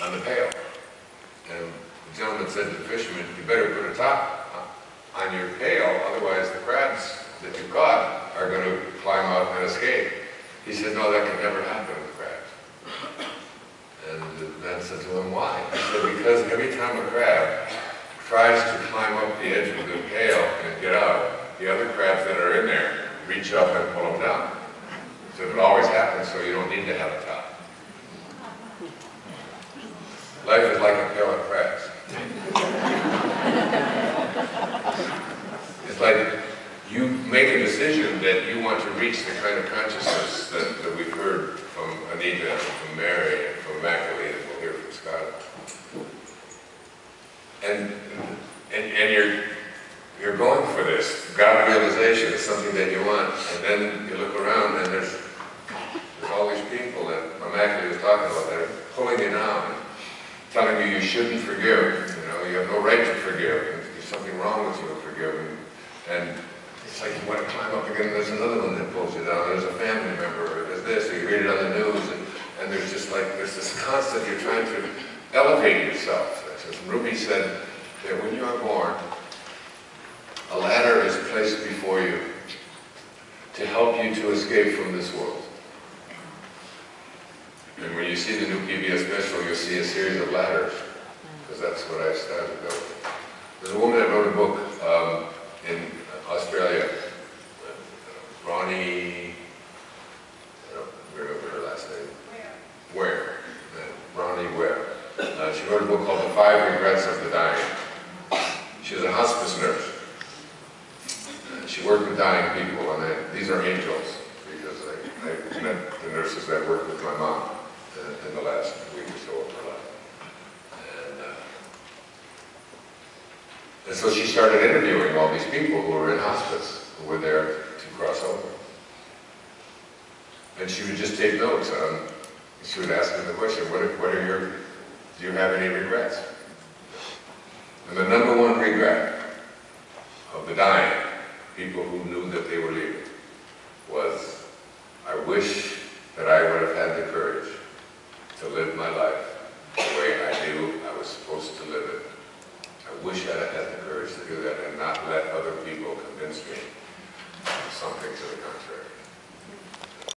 on the pail. And the gentleman said to the fisherman, you better put a top on your pail, otherwise the crabs that you caught are going to climb out and escape. He said, no, that can never happen with crabs. And the man said to him, why? He said, because every time a crab tries to climb up the edge of the pail and get out, the other crabs that are in there reach up and pull them down. So it always happens, so you don't need to have a top. Life is like a pail of crabs. It's like you make a decision that you want to reach the kind of consciousness that we've heard from Anita, and from Mary, and from Immaculate, and we'll hear from Scott. And you're going for this. God realization is something that you want, and then you look around and there's all these people that Immaculate was talking about that are pulling you down, telling you you shouldn't forgive. You know, you have no right to forgive. There's something wrong with you to forgive. And it's like you want to climb up again, and there's another one that pulls you down. There's a family member, or there's this, or you read it on the news, and there's just like, there's this constant, you're trying to elevate yourself. As Ruby said, that when you are born, a ladder is placed before you to help you to escape from this world. And when you see the new PBS special, you'll see a series of ladders, because that's what I started with. There's a woman that wrote a book in Australia, Ronnie, I don't remember her last name. Ware. Ronnie Ware. She wrote a book called The 5 Regrets of the Dying. She was a hospice nurse. She worked with dying people, and these are angels, because I met the nurses that worked with my mom in the last week or so of her life. And so she started interviewing all these people who were in hospice, who were there to cross over. And she would just take notes on, she would ask them the question, do you have any regrets? And the number one regret